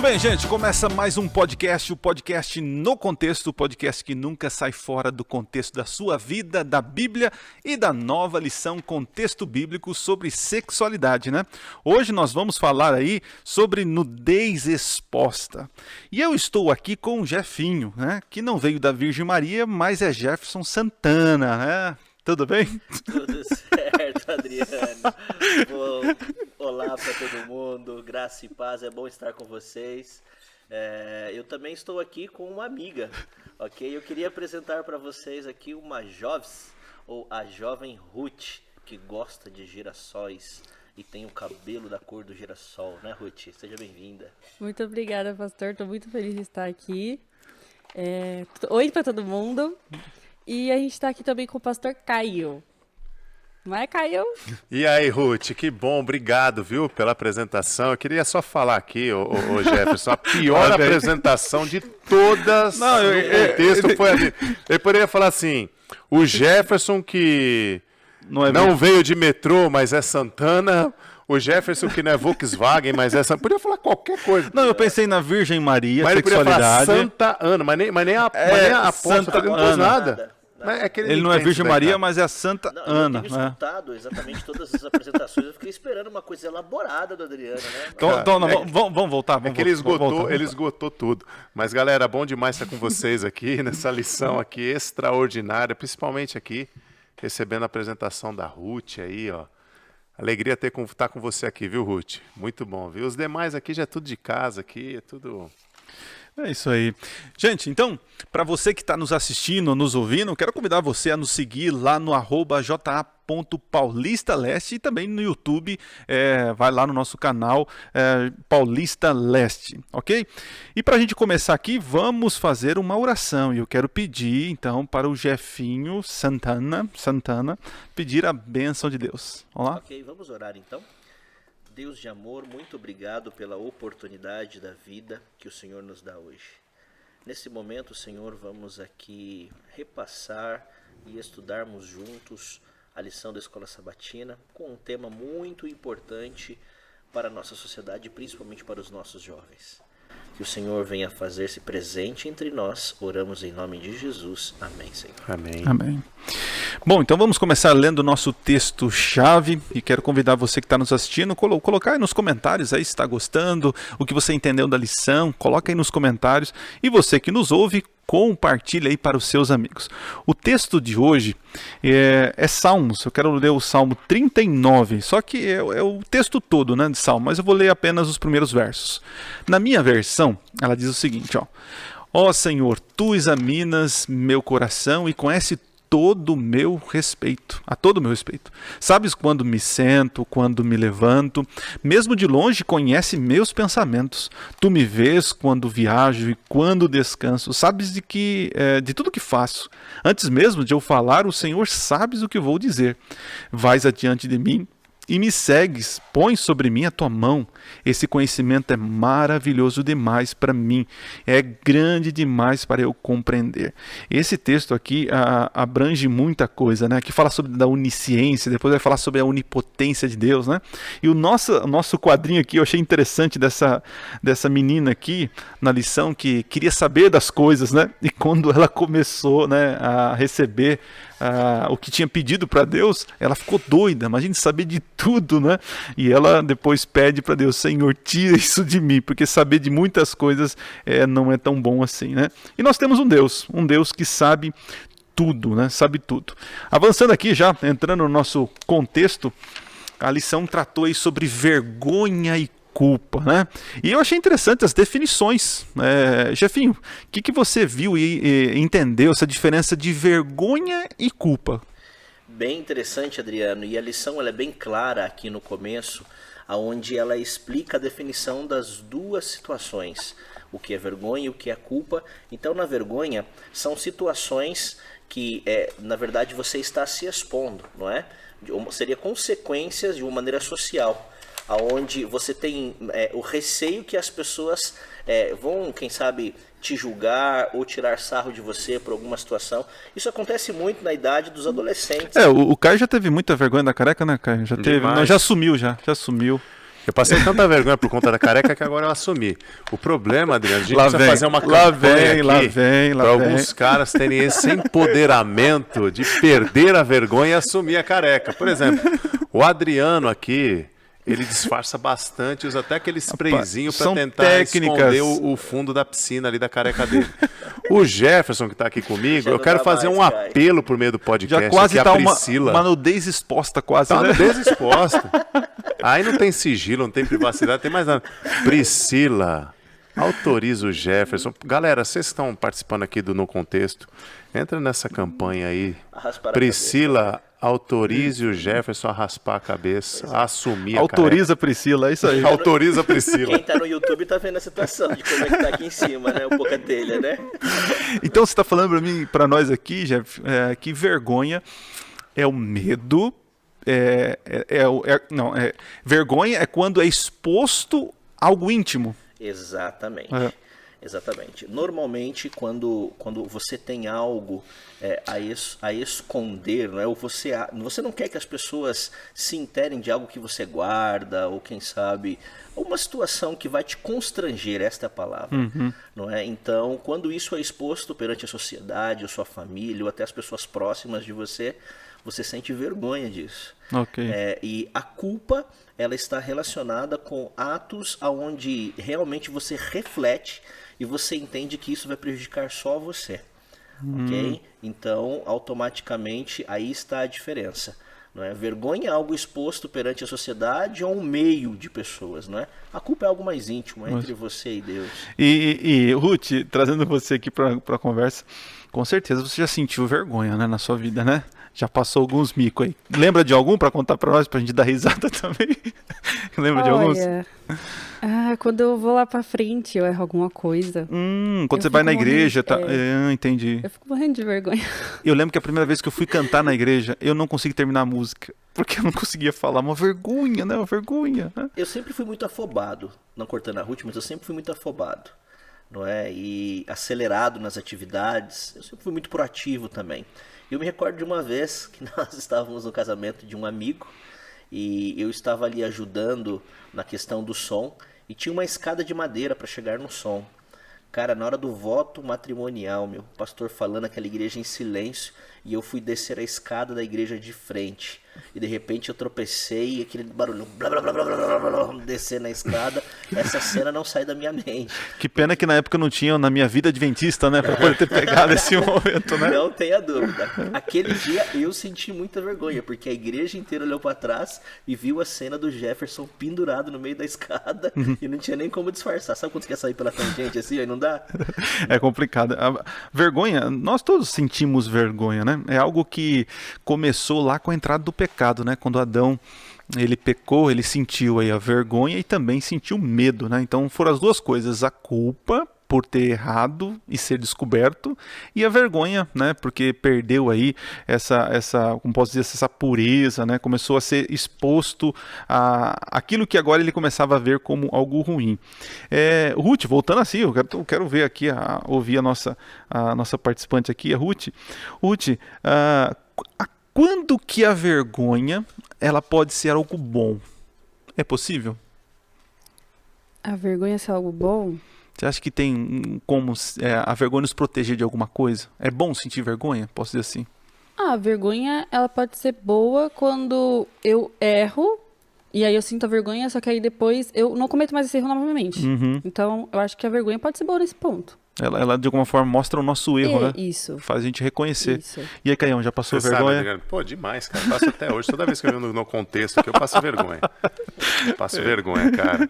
bem, gente, começa mais um podcast, o podcast No Contexto, o podcast que nunca sai fora do contexto da sua vida, da Bíblia e da nova lição Contexto Bíblico sobre sexualidade, né? Hoje nós vamos falar aí sobre nudez exposta. E eu estou aqui com o Jefinho, né? Que não veio da Virgem Maria, mas é Jefferson Santana, né? Tudo bem? Tudo certo, Adriano. Olá para todo mundo, graça e paz, é bom estar com vocês. Eu também estou aqui com uma amiga, ok? Eu queria apresentar para vocês aqui uma Joves, ou a jovem Ruth, que gosta de girassóis e tem o cabelo da cor do girassol, né, Ruth? Seja bem-vinda. Muito obrigada, pastor, estou muito feliz de estar aqui. Oi para todo mundo. E a gente está aqui também com o pastor Caio. Não é, Caio? E aí, Ruth, que bom, obrigado, viu, pela apresentação. Eu queria só falar aqui, ô Jefferson, a pior apresentação de todas no contexto foi a dele. Eu poderia falar assim, o Jefferson que não veio de metrô, mas é Santana... O Jefferson que não é Volkswagen, mas essa... Podia falar qualquer coisa. Não, eu pensei na Virgem Maria, mas sexualidade. Ele podia falar Santa Ana, mas nem a apóstola, ele não pôs nada. Ele não é Virgem Maria, mas é a Santa Ana. Eu tenho escutado exatamente todas as apresentações, eu fiquei esperando uma coisa elaborada do Adriano, né? Então, vamos voltar. Ele esgotou tudo. Mas, galera, bom demais estar com vocês aqui, nessa lição aqui extraordinária, principalmente aqui, recebendo a apresentação da Ruth aí, ó. Alegria estar com você aqui, viu, Ruth? Muito bom, viu? Os demais aqui já é tudo de casa, aqui é tudo... É isso aí. Gente, então, para você que está nos assistindo, nos ouvindo, quero convidar você a nos seguir lá no @ja.paulistaleste e também no YouTube, vai lá no nosso canal Paulista Leste, ok? E para a gente começar aqui, vamos fazer uma oração. E eu quero pedir, então, para o Jefinho Santana, pedir a bênção de Deus. Vamos lá? Ok, vamos orar então. Deus de amor, muito obrigado pela oportunidade da vida que o Senhor nos dá hoje. Nesse momento, Senhor, vamos aqui repassar e estudarmos juntos a lição da Escola Sabatina com um tema muito importante para a nossa sociedade e principalmente para os nossos jovens. Que o Senhor venha fazer-se presente entre nós. Oramos em nome de Jesus. Amém, Senhor. Amém. Bom, então vamos começar lendo o nosso texto-chave e quero convidar você que está nos assistindo, colocar aí nos comentários aí se está gostando, o que você entendeu da lição, coloca aí nos comentários e você que nos ouve, compartilha aí para os seus amigos. O texto de hoje é Salmos, eu quero ler o Salmo 39, só que é o texto todo, né, de Salmo, mas eu vou ler apenas os primeiros versos. Na minha versão, ela diz o seguinte, ó Senhor, Tu examinas meu coração e conhece a todo meu respeito. Sabes quando me sento, quando me levanto, mesmo de longe conhece meus pensamentos. Tu me vês quando viajo e quando descanso. Sabes de tudo que faço. Antes mesmo de eu falar, o Senhor sabes o que vou dizer. Vais adiante de mim e me segues, põe sobre mim a tua mão. Esse conhecimento é maravilhoso demais para mim, é grande demais para eu compreender. Esse texto aqui abrange muita coisa, né? Que fala sobre a onisciência, depois vai falar sobre a onipotência de Deus, né? E o nosso quadrinho aqui, eu achei interessante dessa menina aqui na lição que queria saber das coisas, né? E quando ela começou, né, a receber o que tinha pedido para Deus, ela ficou doida, imagina saber de tudo, né? E ela depois pede para Deus, Senhor, tira isso de mim, porque saber de muitas coisas não é tão bom assim, né? E nós temos um Deus que sabe tudo, né? Sabe tudo. Avançando aqui já, entrando no nosso contexto, a lição tratou aí sobre vergonha e culpa, né? E eu achei interessante as definições. Jefinho, o que você viu e entendeu essa diferença de vergonha e culpa? Bem interessante, Adriano, e a lição ela é bem clara aqui no começo, onde ela explica a definição das duas situações, o que é vergonha e o que é culpa. Então, na vergonha, são situações que, na verdade, você está se expondo, não é? Seria consequências de uma maneira social, onde você tem o receio que as pessoas vão, quem sabe, te julgar ou tirar sarro de você por alguma situação. Isso acontece muito na idade dos adolescentes. O Caio já teve muita vergonha da careca, né, Caio? Já teve, mas já sumiu. Eu passei tanta vergonha por conta da careca que agora eu assumi. O problema, Adriano, a gente precisa fazer uma campanha aqui para alguns caras terem esse empoderamento de perder a vergonha e assumir a careca. Por exemplo, o Adriano aqui, ele disfarça bastante, usa até aquele sprayzinho para tentar esconder o fundo da piscina ali da careca dele. O Jefferson, que está aqui comigo, eu quero fazer um apelo por meio do podcast. Já quase está uma nudez exposta quase. Tá, né? Nudez exposta. Aí não tem sigilo, não tem privacidade, não tem mais nada. Priscila, autoriza o Jefferson. Galera, vocês que estão participando aqui do No Contexto, entra nessa campanha aí. Priscila, autorize o Jefferson a raspar a cabeça, a assumir a Autoriza a Priscila, é isso aí. Autoriza a Priscila. Quem tá no YouTube tá vendo a situação de como é que tá aqui em cima, né? Um pouco a telha, né? Então você está falando para nós aqui, Jeff, que vergonha é o medo. Vergonha é quando é exposto algo íntimo. Exatamente. Exatamente. Normalmente, quando você tem algo a esconder, não é? Ou você não quer que as pessoas se interem de algo que você guarda, ou quem sabe, uma situação que vai te constranger, esta é a palavra. Não é? Então, quando isso é exposto perante a sociedade, a sua família, ou até as pessoas próximas de você, você sente vergonha disso. Okay. E a culpa, ela está relacionada com atos onde realmente você reflete e você entende que isso vai prejudicar só você. Ok? Então, automaticamente, aí está a diferença. Não é? Vergonha é algo exposto perante a sociedade ou um meio de pessoas. Não é? A culpa é algo mais íntimo, entre você e Deus. E Ruth, trazendo você aqui para a conversa, com certeza você já sentiu vergonha, né, na sua vida, né? Já passou alguns micos aí. Lembra de algum para contar para nós, para a gente dar risada também? Lembra de alguns? Quando eu vou lá para frente, eu erro alguma coisa. Quando você vai na igreja, tá? Entendi. Eu fico morrendo de vergonha. Eu lembro que a primeira vez que eu fui cantar na igreja, eu não consegui terminar a música, porque eu não conseguia falar. Uma vergonha, né? Uma vergonha. Né? Eu sempre fui muito afobado, não cortando a Ruth, mas eu sempre fui muito afobado. Não é? E acelerado nas atividades, eu sempre fui muito proativo também. Eu me recordo de uma vez que nós estávamos no casamento de um amigo e eu estava ali ajudando na questão do som e tinha uma escada de madeira para chegar no som. Cara, na hora do voto matrimonial, o pastor falando aquela igreja em silêncio e eu fui descer a escada da igreja de frente. E de repente eu tropecei e aquele barulho, blá, blá, blá, blá, blá, blá, blá, descer na escada. Essa cena não sai da minha mente. Que pena que na época eu não tinha na minha vida adventista, né? Pra poder ter pegado esse momento, né? Não tenha dúvida. Aquele dia eu senti muita vergonha, porque a igreja inteira olhou pra trás e viu a cena do Jefferson pendurado no meio da escada e não tinha nem como disfarçar. Sabe quando você quer sair pela tangente assim, aí não dá? É complicado. A vergonha, nós todos sentimos vergonha, né? É algo que começou lá com a entrada do pecado, né? Quando Adão ele pecou, ele sentiu aí a vergonha e também sentiu medo, né? Então foram as duas coisas, a culpa por ter errado e ser descoberto e a vergonha, né? Porque perdeu aí essa como posso dizer, essa pureza, né? Começou a ser exposto a aquilo que agora ele começava a ver como algo ruim. Ruth, voltando assim, eu quero ver aqui, ouvir a nossa participante aqui, a Ruth. Ruth, quando que a vergonha ela pode ser algo bom? É possível? A vergonha ser algo bom? Você acha que tem como a vergonha nos proteger de alguma coisa? É bom sentir vergonha? Posso dizer assim? A vergonha ela pode ser boa quando eu erro e aí eu sinto a vergonha, só que aí depois eu não cometo mais esse erro novamente. Então eu acho que a vergonha pode ser boa nesse ponto. Ela de alguma forma mostra o nosso erro, né? Isso. Faz a gente reconhecer. Isso. E aí, Caião, já passou Você vergonha? Sabe, Adriano? Pô, demais, cara. Eu passo até hoje. Toda vez que eu venho no contexto aqui, eu passo vergonha. Passo vergonha, cara.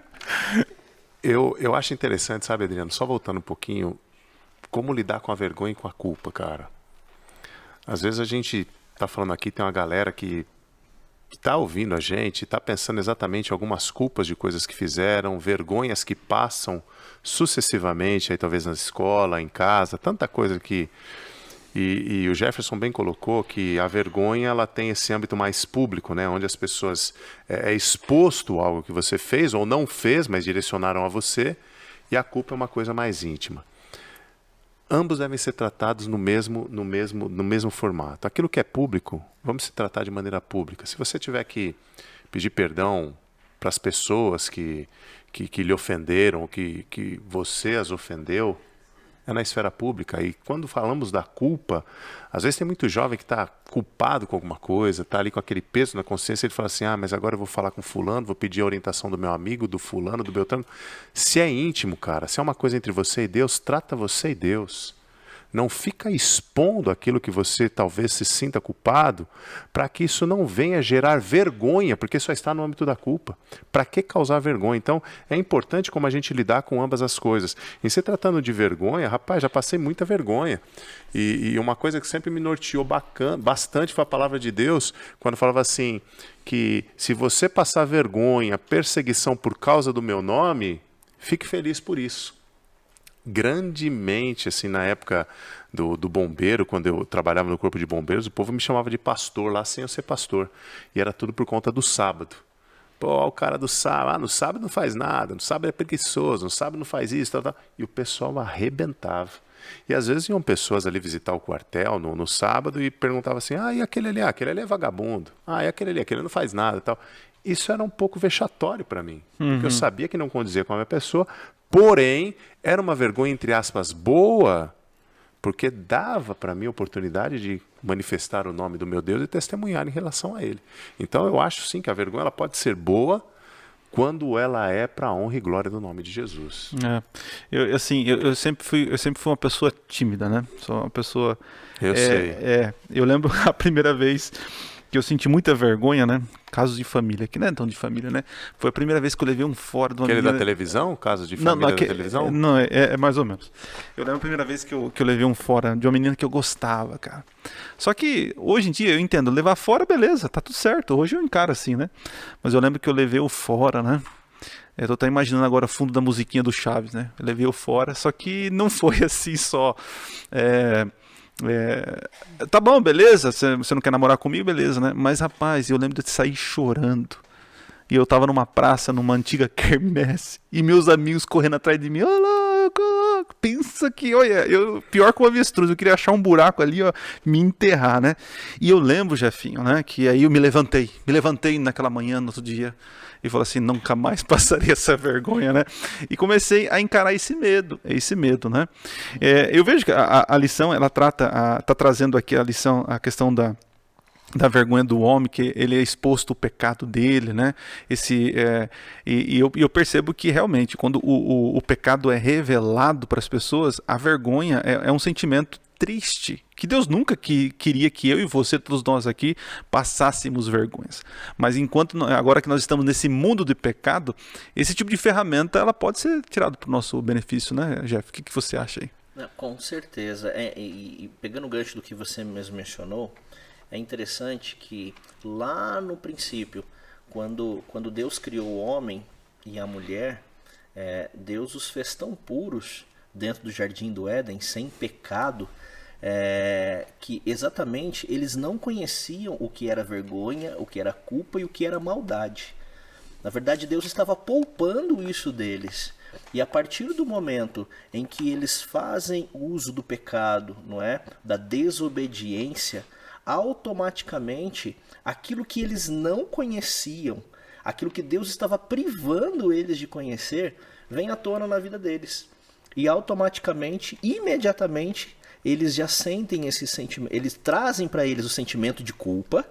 Eu acho interessante, sabe, Adriano? Só voltando um pouquinho, como lidar com a vergonha e com a culpa, cara. Às vezes a gente tá falando aqui, tem uma galera que tá ouvindo a gente, tá pensando exatamente em algumas culpas de coisas que fizeram, vergonhas que passam sucessivamente, aí talvez na escola, em casa, tanta coisa que... E o Jefferson bem colocou que a vergonha ela tem esse âmbito mais público, né, onde as pessoas é exposto algo que você fez ou não fez, mas direcionaram a você, e a culpa é uma coisa mais íntima. Ambos devem ser tratados no mesmo formato. Aquilo que é público, vamos se tratar de maneira pública. Se você tiver que pedir perdão para as pessoas que lhe ofenderam, que você as ofendeu, é na esfera pública. E quando falamos da culpa, às vezes tem muito jovem que está culpado com alguma coisa, está ali com aquele peso na consciência, ele fala assim, mas agora eu vou falar com fulano, vou pedir a orientação do meu amigo, do fulano, do Beltrano. Se é íntimo, cara, se é uma coisa entre você e Deus, trata você e Deus. Não fica expondo aquilo que você talvez se sinta culpado, para que isso não venha gerar vergonha, porque só está no âmbito da culpa. Para que causar vergonha? Então, é importante como a gente lidar com ambas as coisas. Em se tratando de vergonha, rapaz, já passei muita vergonha. E uma coisa que sempre me norteou bastante foi a palavra de Deus, quando falava assim, que se você passar vergonha, perseguição por causa do meu nome, fique feliz por isso. Grandemente, assim, na época do bombeiro, quando eu trabalhava no corpo de bombeiros, o povo me chamava de pastor lá sem eu ser pastor. E era tudo por conta do sábado. Pô, o cara do sábado, no sábado não faz nada, no sábado é preguiçoso, no sábado não faz isso, tal. E o pessoal arrebentava. E às vezes iam pessoas ali visitar o quartel no sábado e perguntavam assim, e aquele ali? Aquele ali é vagabundo. E aquele ali? Aquele não faz nada, tal. Isso era um pouco vexatório para mim, porque eu sabia que não condizia com a minha pessoa, porém, era uma vergonha, entre aspas, boa, porque dava para mim a oportunidade de manifestar o nome do meu Deus e testemunhar em relação a Ele. Então, eu acho sim que a vergonha ela pode ser boa quando ela é para a honra e glória do nome de Jesus. Eu sempre fui uma pessoa tímida, né? Sou uma pessoa... Eu sei. Eu lembro a primeira vez que eu senti muita vergonha, né? Casos de família, que não é tão de família, né? Foi a primeira vez que eu levei um fora de uma Aquele menina... da televisão? Caso de família da televisão? Não, é mais ou menos. Eu lembro a primeira vez que eu levei um fora de uma menina que eu gostava, cara. Só que hoje em dia eu entendo, levar fora, beleza, tá tudo certo. Hoje eu encaro assim, né? Mas eu lembro que eu levei o fora, né? Eu tô até imaginando agora o fundo da musiquinha do Chaves, né? Eu levei o fora, só que não foi assim só... tá bom, beleza, você não quer namorar comigo, beleza, né? Mas rapaz, eu lembro de sair chorando. E eu tava numa praça, numa antiga quermesse, e meus amigos correndo atrás de mim, louco, pensa que, olha, pior que o avestruz, eu queria achar um buraco ali, ó, me enterrar, né? E eu lembro, Jefinho, né, que aí eu me levantei naquela manhã, no outro dia, e falei assim, nunca mais passaria essa vergonha, né? E comecei a encarar esse medo, né? Eu vejo que a lição, ela tá trazendo aqui a lição, a questão da vergonha do homem, que ele é exposto ao pecado dele, né? E eu percebo que realmente, quando o pecado é revelado para as pessoas, a vergonha é um sentimento triste, que Deus nunca queria que eu e você, todos nós aqui, passássemos vergonhas. Mas agora que nós estamos nesse mundo de pecado, esse tipo de ferramenta ela pode ser tirada para o nosso benefício, né, Jeff? O que você acha aí? Com certeza. E pegando o gancho do que você mesmo mencionou, é interessante que lá no princípio, quando Deus criou o homem e a mulher, Deus os fez tão puros dentro do jardim do Éden, sem pecado, que exatamente eles não conheciam o que era vergonha, o que era culpa e o que era maldade. Na verdade, Deus estava poupando isso deles. E a partir do momento em que eles fazem uso do pecado, não é? Da desobediência, automaticamente aquilo que eles não conheciam, aquilo que Deus estava privando eles de conhecer, vem à tona na vida deles. E automaticamente, imediatamente, eles já sentem esse sentimento, eles trazem para eles o sentimento de culpa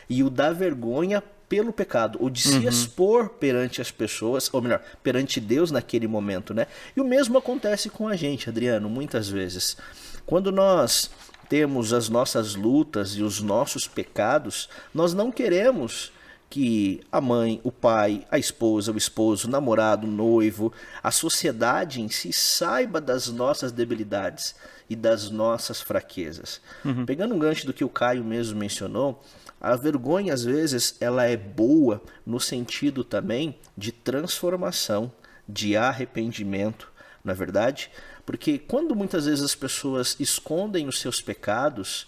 e o da vergonha pelo pecado, ou de se expor perante as pessoas, ou melhor, perante Deus naquele momento, né? E o mesmo acontece com a gente, Adriano, muitas vezes. Quando nós temos as nossas lutas e os nossos pecados, nós não queremos que a mãe, o pai, a esposa, o esposo, o namorado, o noivo, a sociedade em si saiba das nossas debilidades e das nossas fraquezas. Pegando um gancho do que o Caio mesmo mencionou, a vergonha às vezes ela é boa no sentido também de transformação, de arrependimento, não é verdade? Porque quando muitas vezes as pessoas escondem os seus pecados,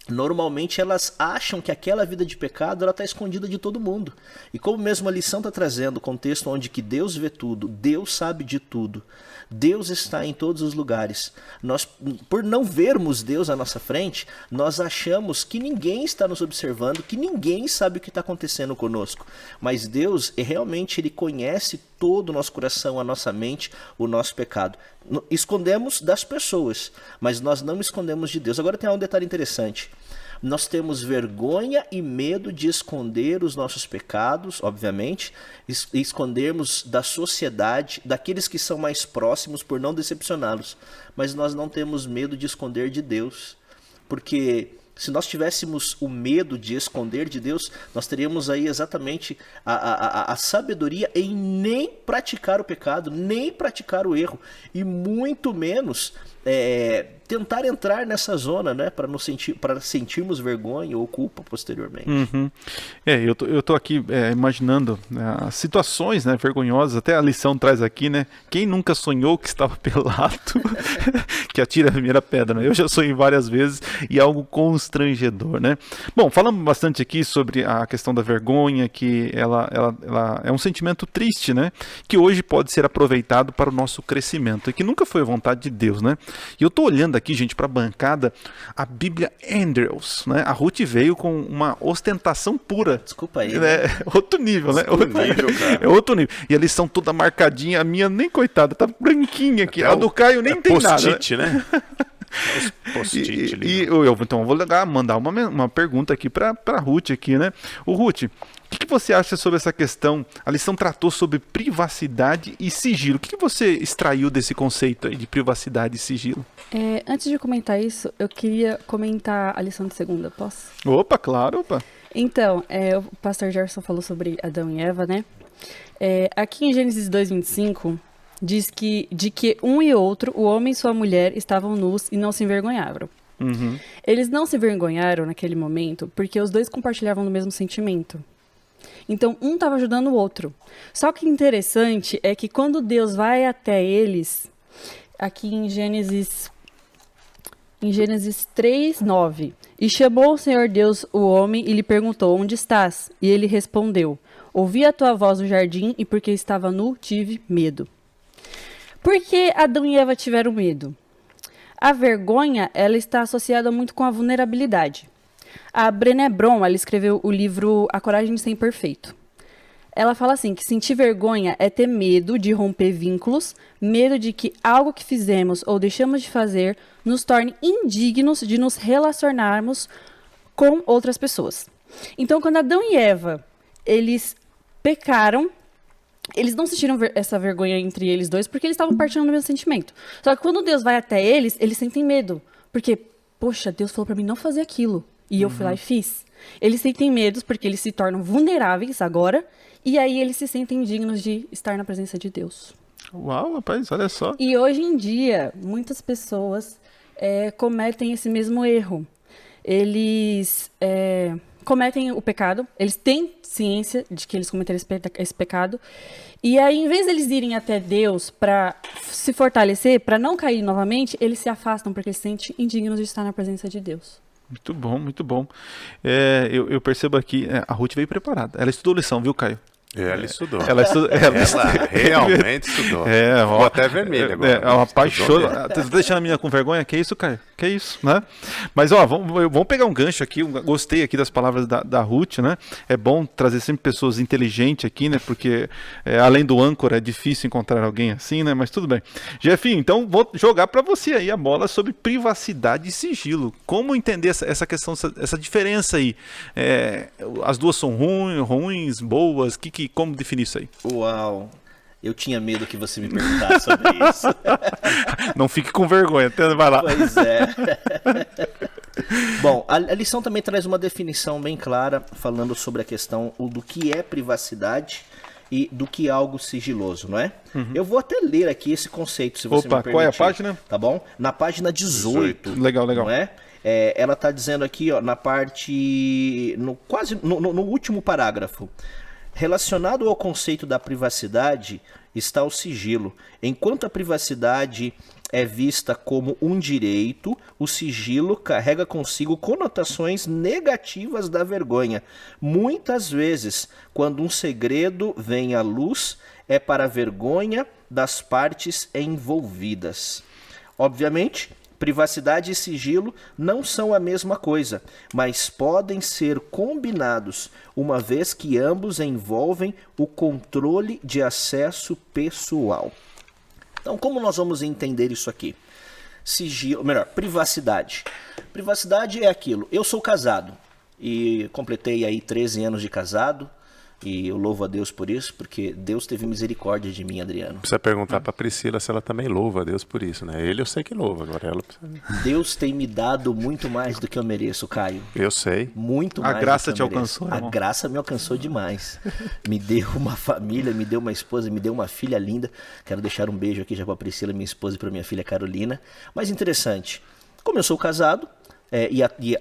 normalmente elas acham que aquela vida de pecado ela está escondida de todo mundo. E como mesmo a lição está trazendo o contexto onde que Deus vê tudo, Deus sabe de tudo, Deus está em todos os lugares. Nós, por não vermos Deus à nossa frente, nós achamos que ninguém está nos observando, que ninguém sabe o que está acontecendo conosco. Mas Deus, realmente, Ele conhece todo o nosso coração, a nossa mente, o nosso pecado. Escondemos das pessoas, mas nós não escondemos de Deus. Agora tem um detalhe interessante. Nós temos vergonha e medo de esconder os nossos pecados, obviamente, e escondermos da sociedade, daqueles que são mais próximos por não decepcioná-los. Mas nós não temos medo de esconder de Deus, porque se nós tivéssemos o medo de esconder de Deus, nós teríamos aí exatamente a sabedoria em nem praticar o pecado, nem praticar o erro, e muito menos tentar entrar nessa zona, né, para sentirmos vergonha ou culpa posteriormente. Uhum. Eu tô aqui imaginando as situações, né, vergonhosas. Até a lição traz aqui, né? Quem nunca sonhou que estava pelado, que atira a primeira pedra, né? Eu já sonhei várias vezes e é algo constrangedor, né? Bom, falamos bastante aqui sobre a questão da vergonha, que ela é um sentimento triste, né? Que hoje pode ser aproveitado para o nosso crescimento e que nunca foi vontade de Deus, né? E eu tô olhando aqui, gente, para a bancada, a Bíblia Andrews, né? A Ruth veio com uma ostentação pura. Desculpa aí. Né? Outro nível, né? É outro nível. E a lição toda marcadinha, a minha nem coitada, tá branquinha aqui. Até a do Caio nem tem nada. Post-it, né? Post-it ali. Então eu vou mandar uma pergunta aqui para Ruth aqui, né? O Ruth, o que você acha sobre essa questão? A lição tratou sobre privacidade e sigilo. O que você extraiu desse conceito aí de privacidade e sigilo? Antes de comentar isso, eu queria comentar a lição de segunda, posso? Opa, claro, opa. Então, o pastor Gerson falou sobre Adão e Eva, né? Aqui em Gênesis 2:25, diz que de que um e outro, o homem e sua mulher, estavam nus e não se envergonhavam. Uhum. Eles não se envergonharam naquele momento porque os dois compartilhavam do mesmo sentimento. Então, um estava ajudando o outro. Só que interessante é que quando Deus vai até eles, aqui em Gênesis 3:9, e chamou o Senhor Deus o homem e lhe perguntou, onde estás? E ele respondeu, ouvi a tua voz no jardim e porque estava nu, tive medo. Por que Adão e Eva tiveram medo? A vergonha, ela está associada muito com a vulnerabilidade. A Brené Brown, ela escreveu o livro A Coragem de Ser Imperfeito. Ela fala assim, que sentir vergonha é ter medo de romper vínculos, medo de que algo que fizemos ou deixamos de fazer nos torne indignos de nos relacionarmos com outras pessoas. Então, quando Adão e Eva, eles pecaram, eles não sentiram essa vergonha entre eles dois porque eles estavam partilhando do mesmo sentimento. Só que quando Deus vai até eles sentem medo. Porque, poxa, Deus falou para mim não fazer aquilo. E eu fui lá e fiz. Eles sentem medos porque eles se tornam vulneráveis agora. E aí eles se sentem dignos de estar na presença de Deus. Uau, rapaz, olha só. E hoje em dia, muitas pessoas cometem esse mesmo erro. Eles cometem o pecado, eles têm ciência de que eles cometeram esse pecado. E aí, em vez de eles irem até Deus para se fortalecer, para não cair novamente, eles se afastam porque eles se sentem indignos de estar na presença de Deus. Muito bom, muito bom. Eu percebo aqui, a Ruth veio preparada. Ela estudou lição, viu, Caio? Ela estudou. Ela realmente estudou. Ficou até vermelha agora. É uma paixão. Tá deixando a menina com vergonha? Que isso, Caio? Que isso, né? Mas, ó, vamos pegar um gancho aqui. Gostei aqui das palavras da Ruth, né? É bom trazer sempre pessoas inteligentes aqui, né? Porque, além do âncora, é difícil encontrar alguém assim, né? Mas tudo bem. Jefinho, então vou jogar para você aí a bola sobre privacidade e sigilo. Como entender essa questão, essa diferença aí? As duas são ruins, boas? Como definir isso aí? Uau! Eu tinha medo que você me perguntasse sobre isso. Não fique com vergonha, vai lá. Pois é. Bom, a lição também traz uma definição bem clara, falando sobre a questão do que é privacidade e do que é algo sigiloso, não é? Uhum. Eu vou até ler aqui esse conceito, se você me permitir. Qual é a página? Tá bom? Na página 18. Legal. Não é? Ela está dizendo aqui, ó, na parte... no último parágrafo. Relacionado ao conceito da privacidade está o sigilo. Enquanto a privacidade é vista como um direito, o sigilo carrega consigo conotações negativas da vergonha. Muitas vezes, quando um segredo vem à luz, é para a vergonha das partes envolvidas. Obviamente, privacidade e sigilo não são a mesma coisa, mas podem ser combinados, uma vez que ambos envolvem o controle de acesso pessoal. Então, como nós vamos entender isso aqui? Sigilo, melhor, privacidade. Privacidade é aquilo. Eu sou casado e completei aí 13 anos de casado. E eu louvo a Deus por isso, porque Deus teve misericórdia de mim, Adriano. Precisa perguntar para Priscila se ela também louva a Deus por isso, né? Ele eu sei que louva, agora ela precisa... Deus tem me dado muito mais do que eu mereço, Caio. Eu sei. Muito mais. A graça te alcançou, irmão. A graça me alcançou demais. Me deu uma família, me deu uma esposa, me deu uma filha linda. Quero deixar um beijo aqui já para Priscila, minha esposa, e para minha filha Carolina. Mas interessante, como eu sou casado,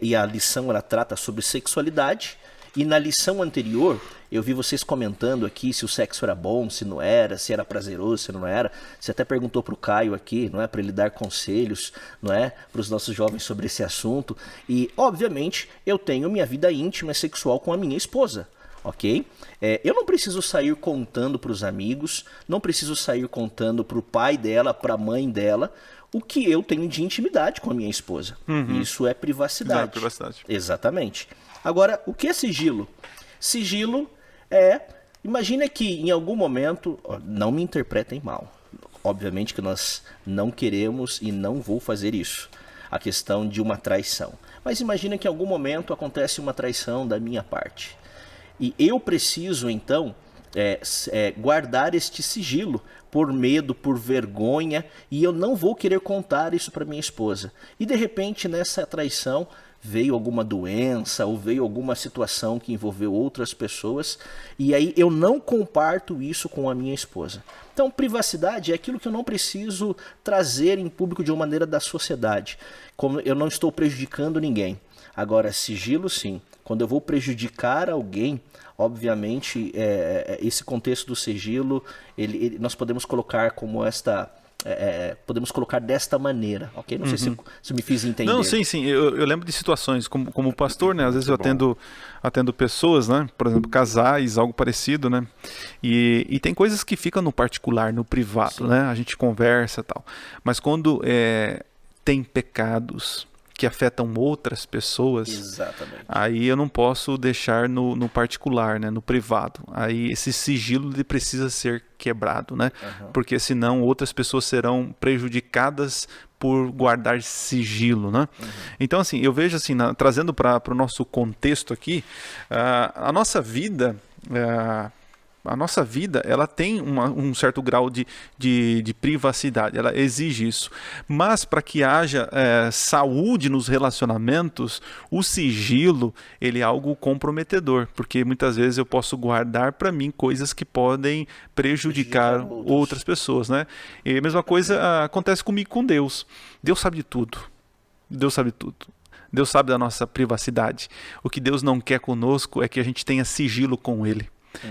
e a lição ela trata sobre sexualidade, e na lição anterior, eu vi vocês comentando aqui se o sexo era bom, se não era, se era prazeroso, se não era. Você até perguntou para o Caio aqui, não é, para ele dar conselhos, não é, para os nossos jovens sobre esse assunto. E, obviamente, eu tenho minha vida íntima e sexual com a minha esposa, ok? Eu não preciso sair contando para os amigos, não preciso sair contando para o pai dela, para a mãe dela, o que eu tenho de intimidade com a minha esposa. Isso é privacidade. Exato, privacidade. Exatamente. Agora, o que é sigilo? Sigilo imagina que em algum momento, não me interpretem mal, obviamente que nós não queremos e não vou fazer isso, a questão de uma traição, mas imagina que em algum momento acontece uma traição da minha parte, e eu preciso então guardar este sigilo, por medo, por vergonha, e eu não vou querer contar isso para minha esposa, e de repente nessa traição, veio alguma doença ou veio alguma situação que envolveu outras pessoas e aí eu não comparto isso com a minha esposa. Então, privacidade é aquilo que eu não preciso trazer em público de uma maneira da sociedade. Como eu não estou prejudicando ninguém. Agora, sigilo sim. Quando eu vou prejudicar alguém, obviamente, esse contexto do sigilo, nós podemos colocar como podemos colocar desta maneira, ok? Não sei se me fiz entender. Não, sim. Eu lembro de situações como pastor, né? Às vezes eu atendo pessoas, né? Por exemplo, casais, algo parecido, né? E tem coisas que ficam no particular, no privado, sim, né? A gente conversa e tal. Mas quando tem pecados que afetam outras pessoas, exatamente, aí eu não posso deixar no particular, né, no privado. Aí esse sigilo ele precisa ser quebrado, né? Porque senão outras pessoas serão prejudicadas por guardar sigilo, né? Então, assim, eu vejo assim, trazendo para o nosso contexto aqui, a nossa vida... A nossa vida, ela tem um certo grau de privacidade, ela exige isso. Mas para que haja saúde nos relacionamentos, o sigilo, ele é algo comprometedor, porque muitas vezes eu posso guardar para mim coisas que podem prejudicar outras pessoas, né? E a mesma coisa acontece comigo com Deus. Deus sabe de tudo. Deus sabe tudo. Deus sabe da nossa privacidade. O que Deus não quer conosco é que a gente tenha sigilo com Ele.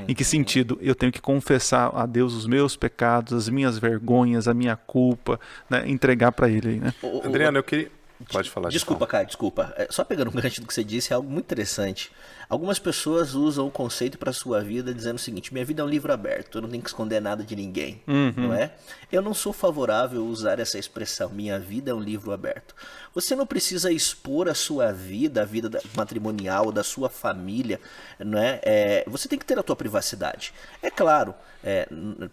Em que sentido? Eu tenho que confessar a Deus os meus pecados, as minhas vergonhas, a minha culpa, né? Entregar para Ele, né? Adriano, eu queria... Pode falar. Desculpa, Caio, desculpa. Só pegando um gancho do que você disse, é algo muito interessante. Algumas pessoas usam o conceito para a sua vida dizendo o seguinte: minha vida é um livro aberto, eu não tenho que esconder nada de ninguém, não é? Eu não sou favorável a usar essa expressão, minha vida é um livro aberto. Você não precisa expor a sua vida, a vida matrimonial, da sua família, não é? Você tem que ter a tua privacidade. É claro,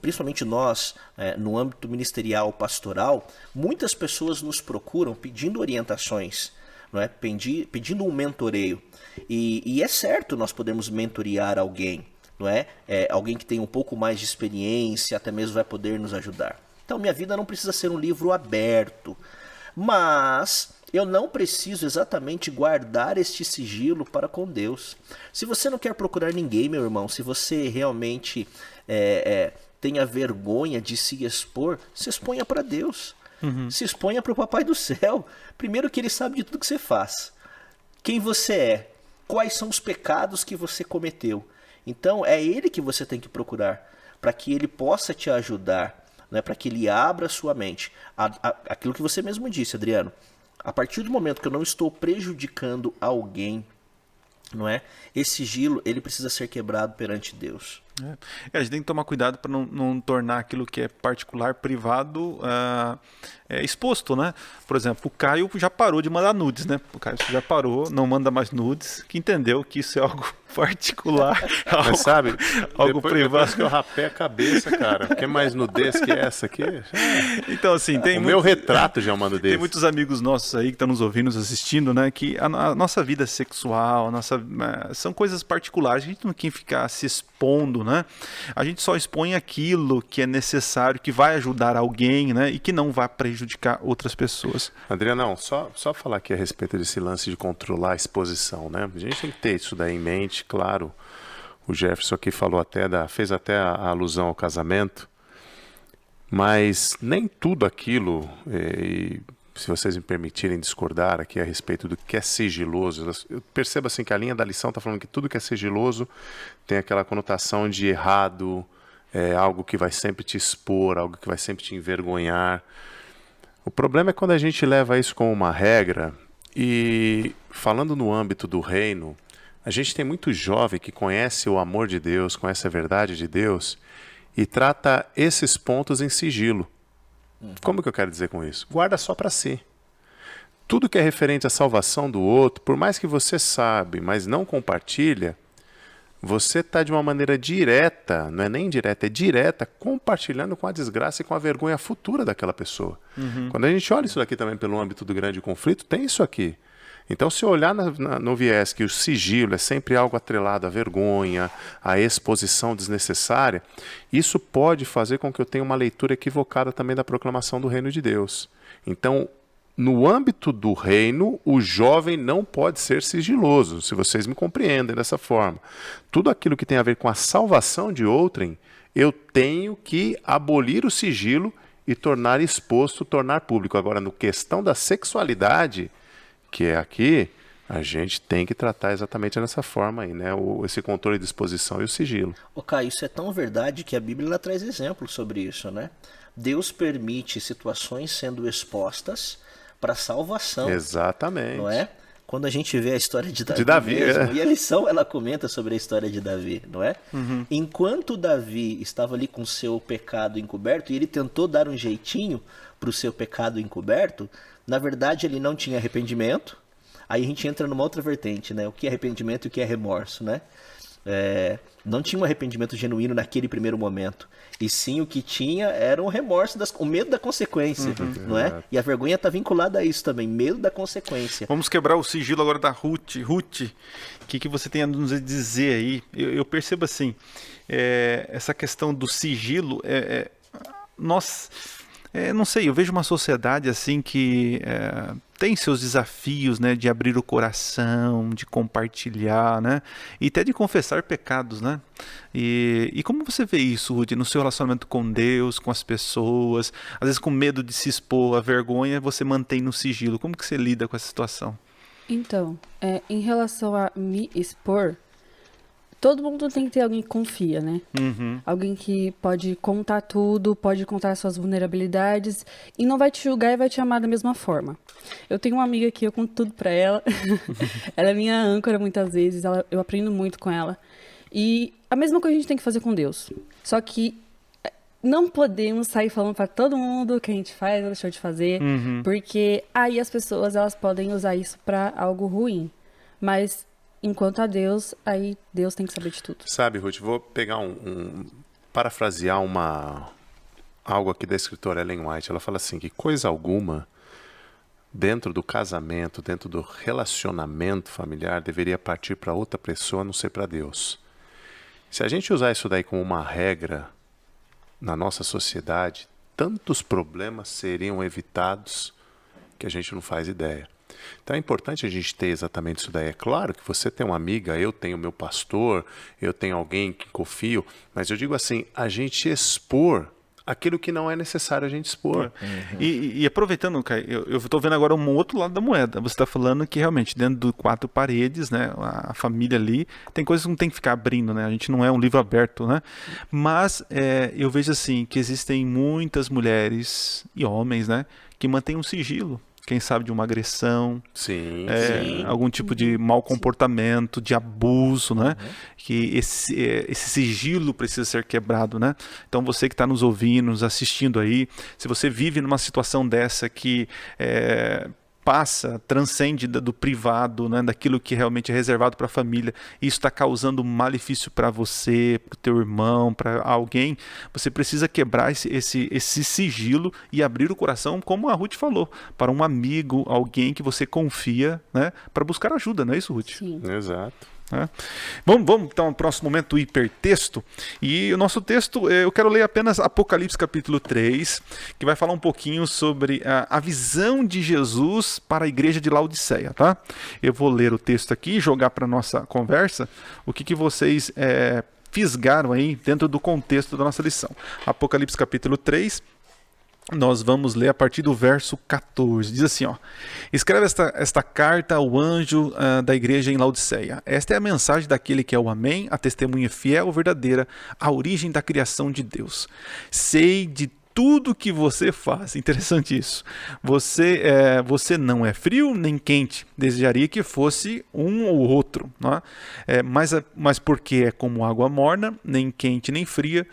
principalmente nós, no âmbito ministerial, pastoral, muitas pessoas nos procuram pedindo orientações, não é? Pedindo um mentoreio. E é certo, nós podemos mentorear alguém, não é? Alguém que tem um pouco mais de experiência, até mesmo vai poder nos ajudar. Então, minha vida não precisa ser um livro aberto, mas eu não preciso exatamente guardar este sigilo para com Deus. Se você não quer procurar ninguém, meu irmão, se você realmente tenha vergonha de se expor, se exponha para Deus. Se exponha para o Papai do Céu. Primeiro que Ele sabe de tudo que você faz. Quem você é. Quais são os pecados que você cometeu. Então é Ele que você tem que procurar. Para que Ele possa te ajudar né, para que ele abra a sua mente. Aquilo que você mesmo disse, Adriano, a partir do momento que eu não estou prejudicando alguém, não é? Esse sigilo, ele precisa ser quebrado perante Deus. A gente tem que tomar cuidado para não tornar aquilo que é particular, privado, exposto, né? Por exemplo, o Caio já parou de mandar nudes, né? O Caio já parou, não manda mais nudes, que entendeu que isso é algo particular, Mas sabe, algo privado. Depois que eu rapei a cabeça, cara, que mais nudez que essa aqui? Então, assim, tem meu retrato já é uma nudez. Tem muitos amigos nossos aí que estão nos ouvindo, nos assistindo, né? Que a nossa vida sexual, são coisas particulares. A gente não tem que ficar se expondo, né? A gente só expõe aquilo que é necessário, que vai ajudar alguém, né? E que não vai prejudicar outras pessoas. Adriano, só falar aqui a respeito desse lance de controlar a exposição, né? A gente tem que ter isso daí em mente, claro. O Jefferson aqui fez até a alusão ao casamento, mas nem tudo aquilo, e se vocês me permitirem discordar aqui a respeito do que é sigiloso, eu percebo assim que a linha da lição está falando que tudo que é sigiloso tem aquela conotação de errado, algo que vai sempre te expor, algo que vai sempre te envergonhar. O problema é quando a gente leva isso como uma regra e, falando no âmbito do reino, a gente tem muito jovem que conhece o amor de Deus, conhece a verdade de Deus e trata esses pontos em sigilo. Como que eu quero dizer com isso? Guarda só para si. Tudo que é referente à salvação do outro, por mais que você sabe, mas não compartilha, você está de uma maneira direta, não é nem indireta, é direta, compartilhando com a desgraça e com a vergonha futura daquela pessoa. Quando a gente olha isso daqui também pelo âmbito do grande conflito, tem isso aqui. Então, se olhar no viés que o sigilo é sempre algo atrelado à vergonha, à exposição desnecessária, isso pode fazer com que eu tenha uma leitura equivocada também da proclamação do reino de Deus. Então, no âmbito do reino, o jovem não pode ser sigiloso, se vocês me compreendem dessa forma. Tudo aquilo que tem a ver com a salvação de outrem, eu tenho que abolir o sigilo e tornar exposto, tornar público. Agora, no questão da sexualidade, que é aqui, a gente tem que tratar exatamente dessa forma aí, né? Esse controle de exposição e o sigilo. Caio, isso é tão verdade que a Bíblia ela traz exemplos sobre isso, né? Deus permite situações sendo expostas para salvação. Exatamente. Não é? Quando a gente vê a história de Davi mesmo, e a lição ela comenta sobre a história de Davi, não é? Enquanto Davi estava ali com seu pecado encoberto, e ele tentou dar um jeitinho para o seu pecado encoberto, na verdade ele não tinha arrependimento. Aí a gente entra numa outra vertente, né? O que é arrependimento e o que é remorso, né? Não tinha um arrependimento genuíno naquele primeiro momento. E sim, o que tinha era um remorso, o medo da consequência, não é? E a vergonha está vinculada a isso também, medo da consequência. Vamos quebrar o sigilo agora da Ruth. Ruth, o que você tem a nos dizer aí? Eu percebo assim, essa questão do sigilo, nós... não sei, eu vejo uma sociedade assim que tem seus desafios, né, de abrir o coração, de compartilhar, né, e até de confessar pecados, né? E como você vê isso, Ruth, no seu relacionamento com Deus, com as pessoas, às vezes com medo de se expor, a vergonha você mantém no sigilo. Como que você lida com essa situação? Então, em relação a me expor, todo mundo tem que ter alguém que confia, né? Alguém que pode contar tudo, pode contar suas vulnerabilidades e não vai te julgar e vai te amar da mesma forma. Eu tenho uma amiga que eu conto tudo pra ela. Ela é minha âncora muitas vezes, eu aprendo muito com ela. E a mesma coisa a gente tem que fazer com Deus. Só que não podemos sair falando pra todo mundo o que a gente faz ou deixou de fazer, porque aí as pessoas elas podem usar isso pra algo ruim. Mas enquanto a Deus, aí Deus tem que saber de tudo. Sabe, Ruth, vou pegar parafrasear algo aqui da escritora Ellen White. Ela fala assim, que coisa alguma dentro do casamento, dentro do relacionamento familiar, deveria partir para outra pessoa, a não ser para Deus. Se a gente usar isso daí como uma regra na nossa sociedade, tantos problemas seriam evitados que a gente não faz ideia. Então é importante a gente ter exatamente isso daí. É claro que você tem uma amiga, eu tenho meu pastor, eu tenho alguém que confio, mas eu digo assim, a gente expor aquilo que não é necessário a gente expor. E aproveitando, Caio, eu estou vendo agora um outro lado da moeda. Você está falando que realmente dentro de 4 paredes, né, a família ali, tem coisas que não tem que ficar abrindo, né? A gente não é um livro aberto, né? Mas eu vejo assim que existem muitas mulheres e homens, né, que mantêm um sigilo. Quem sabe de uma agressão, Sim. algum tipo de mau comportamento, de abuso, né? Que esse sigilo precisa ser quebrado, né? Então você que está nos ouvindo, nos assistindo aí, se você vive numa situação dessa que transcende do privado, né, daquilo que realmente é reservado para a família, e isso está causando malefício para você, para o teu irmão, para alguém, você precisa quebrar esse sigilo e abrir o coração, como a Ruth falou, para um amigo, alguém que você confia, né, para buscar ajuda, não é isso, Ruth? Sim. Exato. Vamos então ao próximo momento, o hipertexto. E o nosso texto, eu quero ler apenas Apocalipse capítulo 3, que vai falar um pouquinho sobre a visão de Jesus para a igreja de Laodiceia, tá? Eu vou ler o texto aqui e jogar para a nossa conversa o que vocês fisgaram aí dentro do contexto da nossa lição. Apocalipse capítulo 3, nós vamos ler a partir do verso 14. Diz assim, ó: escreve esta carta ao anjo da igreja em Laodiceia. Esta é a mensagem daquele que é o Amém, a testemunha fiel, verdadeira, a origem da criação de Deus. Sei de tudo que você faz. Interessante isso. Você não é frio nem quente. Desejaria que fosse um ou outro, né? Mas porque é como água morna, nem quente nem fria,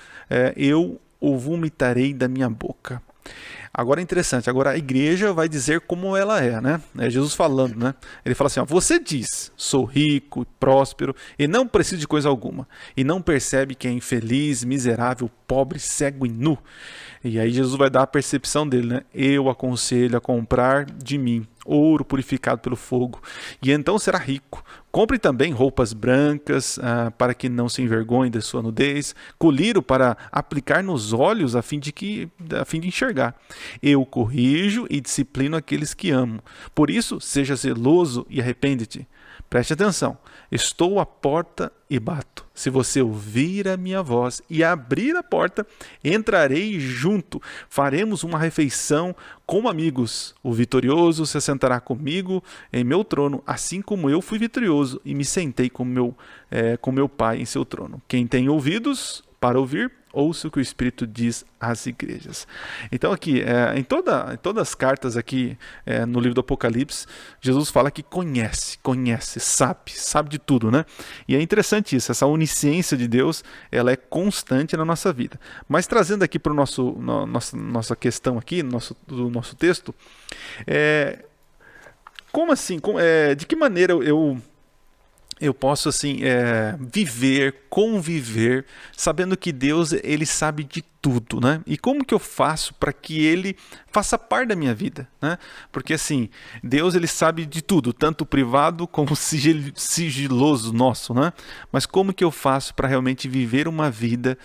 eu o vomitarei da minha boca. Agora é interessante, agora a igreja vai dizer como ela é, né? É Jesus falando, né? Ele fala assim, ó: você diz, sou rico, próspero e não preciso de coisa alguma, e não percebe que é infeliz, miserável, pobre, cego e nu. E aí Jesus vai dar a percepção dele, né? Eu aconselho a comprar de mim ouro purificado pelo fogo, e então será rico. Compre também roupas brancas, para que não se envergonhe da sua nudez, colírio para aplicar nos olhos a fim de enxergar. Eu corrijo e disciplino aqueles que amo. Por isso, seja zeloso e arrepende-te. Preste atenção, estou à porta e bato. Se você ouvir a minha voz e abrir a porta, entrarei junto. Faremos uma refeição como amigos. O vitorioso se assentará comigo em meu trono, assim como eu fui vitorioso e me sentei com meu Pai em seu trono. Quem tem ouvidos para ouvir, ouça o que o Espírito diz às igrejas. Então aqui, em todas as cartas aqui no livro do Apocalipse, Jesus fala que conhece, sabe de tudo, né? E é interessante isso, essa onisciência de Deus, ela é constante na nossa vida. Mas trazendo aqui para nossa questão aqui, do nosso texto, como assim? De que maneira eu posso assim conviver, sabendo que Deus, ele sabe de tudo, né? E como que eu faço para que ele faça parte da minha vida, né? Porque assim, Deus, ele sabe de tudo, tanto o privado como o sigiloso nosso, né? Mas como que eu faço para realmente viver uma vida,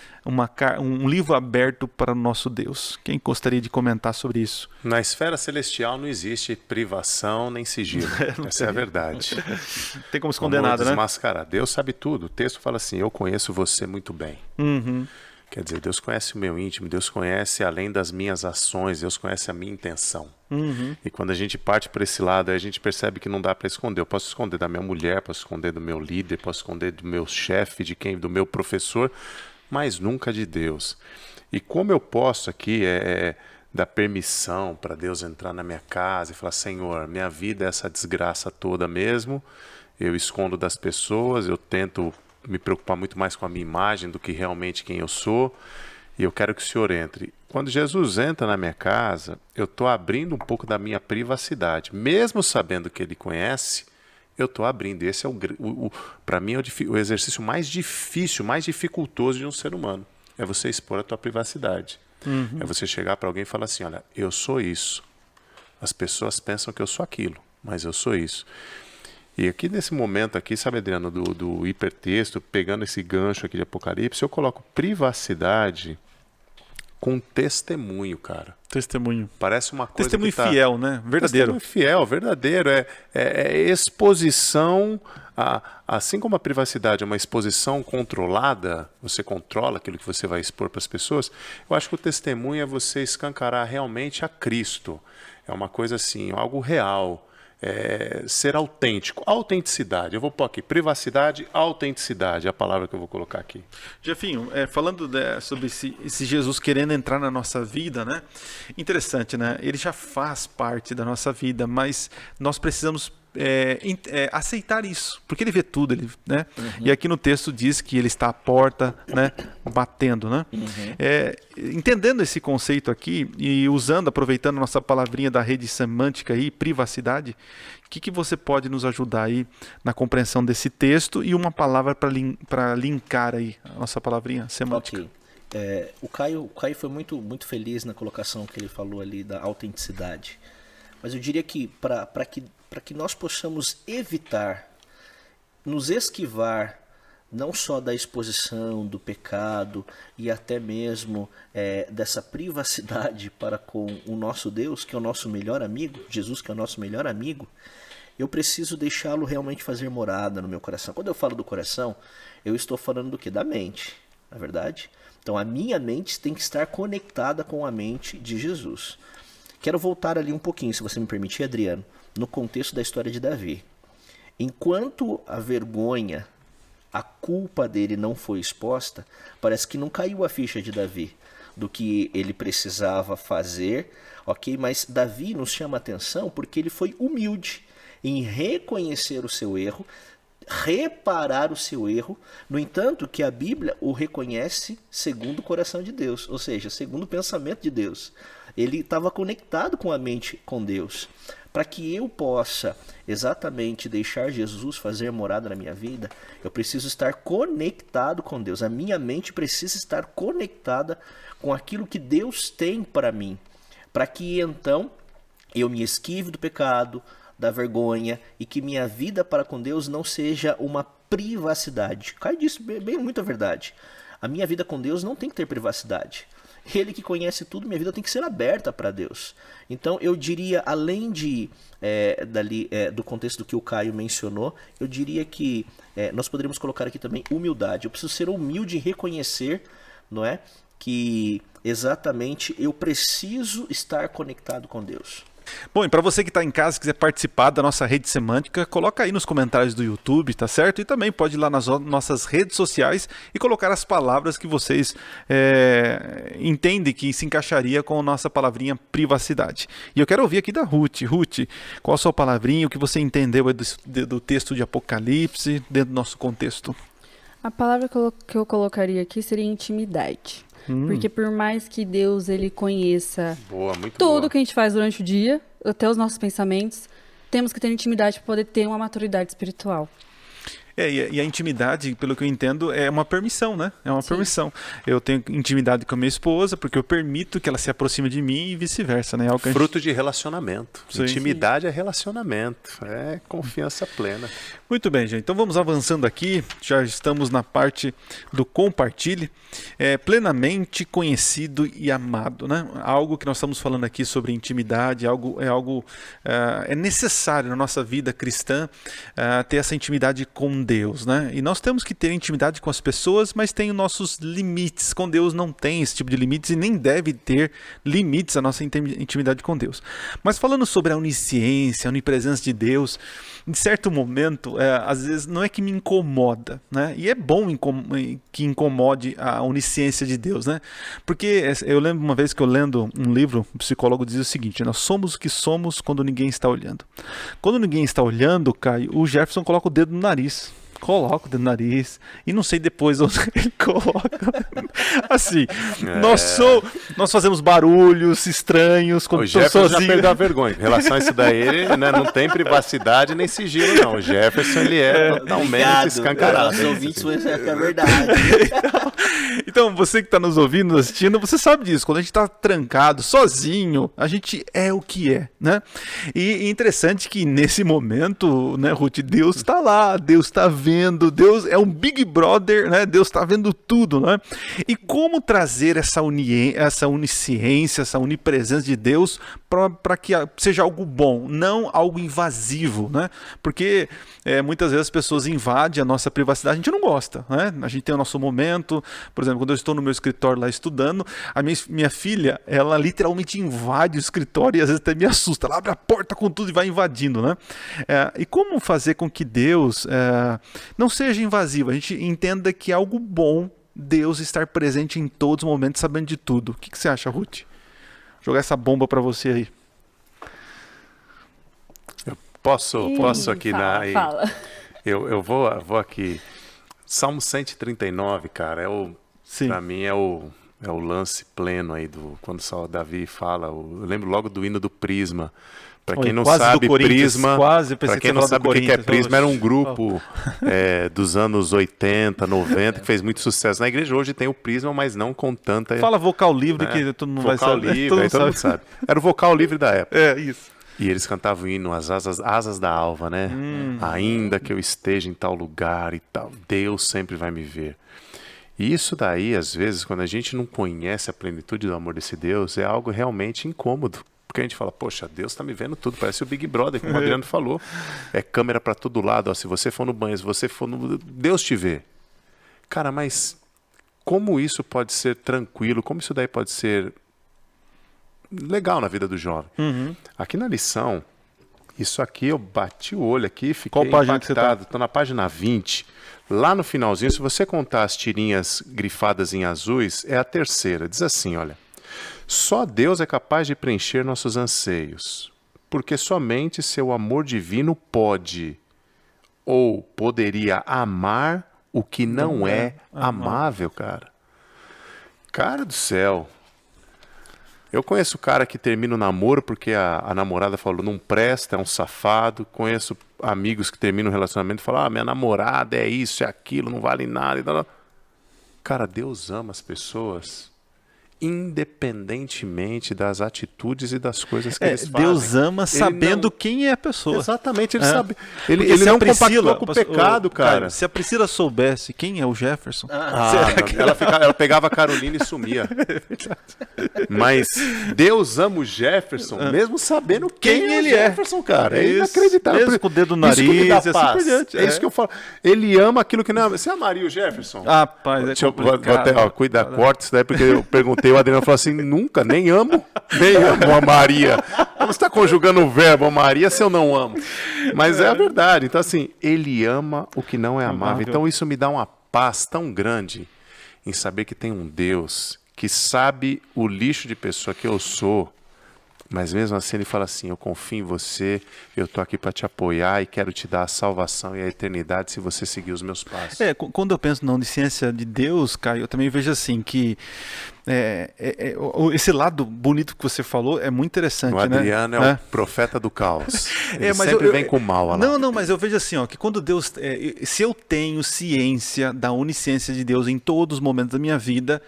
um livro aberto para o nosso Deus? Quem gostaria de comentar sobre isso? Na esfera celestial não existe privação nem sigilo. Essa é a verdade. Tem como esconder nada, né? Desmascarar. Deus sabe tudo. O texto fala assim, eu conheço você muito bem. Uhum. Quer dizer, Deus conhece o meu íntimo, Deus conhece além das minhas ações, Deus conhece a minha intenção. Uhum. E quando a gente parte por esse lado, a gente percebe que não dá para esconder. Eu posso esconder da minha mulher, posso esconder do meu líder, posso esconder do meu chefe, do meu professor, mas nunca de Deus. E como eu posso aqui dar permissão para Deus entrar na minha casa e falar, Senhor, minha vida é essa desgraça toda mesmo, eu escondo das pessoas, eu tento me preocupar muito mais com a minha imagem do que realmente quem eu sou, e eu quero que o Senhor entre. Quando Jesus entra na minha casa, eu estou abrindo um pouco da minha privacidade, mesmo sabendo que Ele conhece, eu estou abrindo. Esse é para mim, o exercício mais difícil, mais dificultoso de um ser humano, é você expor a tua privacidade. Uhum. É você chegar para alguém e falar assim, olha, eu sou isso. As pessoas pensam que eu sou aquilo, mas eu sou isso. E aqui nesse momento aqui, sabe, Adriano, do hipertexto, pegando esse gancho aqui de Apocalipse, eu coloco privacidade com testemunho, cara. Testemunho. Parece uma coisa testemunho fiel, né? Verdadeiro. Testemunho fiel, verdadeiro. É exposição, assim como a privacidade é uma exposição controlada, você controla aquilo que você vai expor para as pessoas, eu acho que o testemunho é você escancarar realmente a Cristo. É uma coisa assim, algo real. Ser autêntico, autenticidade. Eu vou pôr aqui, privacidade, autenticidade, é a palavra que eu vou colocar aqui. Jefinho, falando sobre esse Jesus querendo entrar na nossa vida, né? Interessante, né? Ele já faz parte da nossa vida, mas nós precisamos aceitar isso, porque ele vê tudo, né? Uhum. E aqui no texto diz que ele está à porta, né? Batendo, né? Uhum. Entendendo esse conceito aqui e aproveitando nossa palavrinha da rede semântica aí, privacidade, o que você pode nos ajudar aí na compreensão desse texto e uma palavra para linkar aí a nossa palavrinha semântica? Okay. O Caio foi muito, muito feliz na colocação que ele falou ali da autenticidade. Mas eu diria que para que nós possamos evitar, nos esquivar, não só da exposição, do pecado e até mesmo dessa privacidade para com o nosso Deus, que é o nosso melhor amigo, Jesus que é o nosso melhor amigo, eu preciso deixá-lo realmente fazer morada no meu coração. Quando eu falo do coração, eu estou falando do quê? Da mente, na verdade? Então a minha mente tem que estar conectada com a mente de Jesus. Quero voltar ali um pouquinho, se você me permitir, Adriano, no contexto da história de Davi. Enquanto a vergonha, a culpa dele não foi exposta, parece que não caiu a ficha de Davi do que ele precisava fazer, ok? Mas Davi nos chama a atenção porque ele foi humilde em reconhecer o seu erro, reparar o seu erro, no entanto que a Bíblia o reconhece segundo o coração de Deus, ou seja, segundo o pensamento de Deus. Ele estava conectado com a mente com Deus. Para que eu possa exatamente deixar Jesus fazer morada na minha vida, eu preciso estar conectado com Deus. A minha mente precisa estar conectada com aquilo que Deus tem para mim, para que então eu me esquive do pecado, da vergonha e que minha vida para com Deus não seja uma privacidade. Caio disse bem muita verdade. A minha vida com Deus não tem que ter privacidade. Ele que conhece tudo, minha vida tem que ser aberta para Deus. Então eu diria, além do contexto do que o Caio mencionou, eu diria que nós poderíamos colocar aqui também humildade. Eu preciso ser humilde em reconhecer, não é, que exatamente eu preciso estar conectado com Deus. Bom, e para você que está em casa e quiser participar da nossa rede semântica, coloca aí nos comentários do YouTube, tá certo? E também pode ir lá nas nossas redes sociais e colocar as palavras que vocês entendem que se encaixaria com a nossa palavrinha privacidade. E eu quero ouvir aqui da Ruth. Ruth, qual a sua palavrinha, o que você entendeu do texto de Apocalipse dentro do nosso contexto? A palavra que eu colocaria aqui seria intimidade. Porque por mais que Deus ele conheça tudo que a gente faz durante o dia, até os nossos pensamentos, temos que ter intimidade para poder ter uma maturidade espiritual. E a intimidade, pelo que eu entendo, é uma permissão, né? É uma permissão. Eu tenho intimidade com a minha esposa porque eu permito que ela se aproxime de mim e vice-versa, né? Fruto de relacionamento. Sim. Intimidade é relacionamento, é confiança plena. Muito bem, gente. Então vamos avançando aqui. Já estamos na parte do compartilhe. Plenamente conhecido e amado, né? Algo que nós estamos falando aqui sobre intimidade, é necessário na nossa vida cristã ter essa intimidade com Deus, né? E nós temos que ter intimidade com as pessoas, mas tem os nossos limites. Com Deus não tem esse tipo de limites e nem deve ter limites a nossa intimidade com Deus. Mas falando sobre a onisciência, a onipresença de Deus, em certo momento, às vezes não é que me incomoda, né? E é bom que incomode a onisciência de Deus, né? Porque eu lembro uma vez que eu lendo um livro, um psicólogo dizia o seguinte: nós somos o que somos quando ninguém está olhando. Quando ninguém está olhando, Caio, o Jefferson coloca o dedo no nariz. Coloca o dedo no nariz e não sei depois onde ele coloca. Assim, nós fazemos barulhos estranhos quando estou sozinho. O Jefferson já perdeu a vergonha. Em relação a isso daí, né, não tem privacidade nem sigilo, não. O Jefferson, ele é totalmente escancarado. Os ouvintes vão dizer que é verdade. Então, você que está nos ouvindo, nos assistindo, você sabe disso. Quando a gente está trancado, sozinho, a gente é o que é, né? E interessante que nesse momento, né, Ruth, Deus está lá, Deus está vendo, Deus é um Big Brother, né? Deus está vendo tudo, né? E como trazer essa onisciência, essa onipresença de Deus para que seja algo bom, não algo invasivo, né? Porque muitas vezes as pessoas invadem a nossa privacidade, a gente não gosta, né? A gente tem o nosso momento, por exemplo, quando eu estou no meu escritório lá estudando, a minha filha, ela literalmente invade o escritório e às vezes até me assusta, ela abre a porta com tudo e vai invadindo, né? E como fazer com que Deus não seja invasivo, a gente entenda que é algo bom Deus estar presente em todos os momentos, sabendo de tudo. O que você acha, Ruth? Jogar essa bomba para você aí. Eu posso aqui fala. Eu vou aqui. Salmo 139, cara, para mim é o lance pleno aí quando o Davi fala. Eu lembro logo do hino do Prisma. Para quem não sabe, Prisma, para quem não sabe o que é Prisma, era um grupo dos anos 80, 90, que fez muito sucesso na igreja. Hoje tem o Prisma, mas não com tanta... Fala vocal livre, que todo mundo vai saber. Vocal livre, todo mundo sabe. Era o vocal livre da época. Isso. E eles cantavam o hino, as asas da alva, né? Ainda que eu esteja em tal lugar e tal, Deus sempre vai me ver. E isso daí, às vezes, quando a gente não conhece a plenitude do amor desse Deus, é algo realmente incômodo. Porque a gente fala, poxa, Deus está me vendo tudo, parece o Big Brother, como o Adriano falou. É câmera para todo lado, ó, se você for no banho, se você for no... Deus te vê. Cara, mas como isso pode ser tranquilo, como isso daí pode ser legal na vida do jovem? Aqui na lição, isso aqui eu bati o olho aqui, fiquei impactado. Estou na página 20. Lá no finalzinho, se você contar as tirinhas grifadas em azuis, é a terceira. Diz assim, olha. Só Deus é capaz de preencher nossos anseios, porque somente seu amor divino pode ou poderia amar o que não é amável, cara. Cara do céu. Eu conheço cara que termina o namoro porque a namorada falou não presta, é um safado. Conheço amigos que terminam o relacionamento e falam, minha namorada é isso, é aquilo, não vale nada. Cara, Deus ama as pessoas independentemente das atitudes e das coisas que eles fazem. Deus ama sabendo quem é a pessoa. Exatamente, ele sabe. Ele não compactua com o pecado, cara. Se a Priscila soubesse quem é o Jefferson... ela pegava a Carolina e sumia. Mas Deus ama o Jefferson, mesmo sabendo quem é o Jefferson, cara. É inacreditável. Mesmo com o dedo no nariz, assim por diante. É isso que eu falo. Ele ama aquilo que não é... Você amaria o Jefferson? Rapaz, cuida, corta isso daí, porque eu perguntei, o Adriano falou assim, nunca, nem amo amaria. Como você está conjugando o verbo amaria se eu não amo? Mas é a verdade. Então, assim, ele ama o que não é amável. Então, isso me dá uma paz tão grande em saber que tem um Deus que sabe o lixo de pessoa que eu sou, mas mesmo assim ele fala assim, eu confio em você, eu estou aqui para te apoiar e quero te dar a salvação e a eternidade se você seguir os meus passos. Quando eu penso na onisciência de Deus, Caio, eu também vejo assim que esse lado bonito que você falou é muito interessante. O Adriano é o profeta do caos. Ele sempre vem com mal. Lá. Não, mas eu vejo assim, que quando Deus... se eu tenho ciência da onisciência de Deus em todos os momentos da minha vida,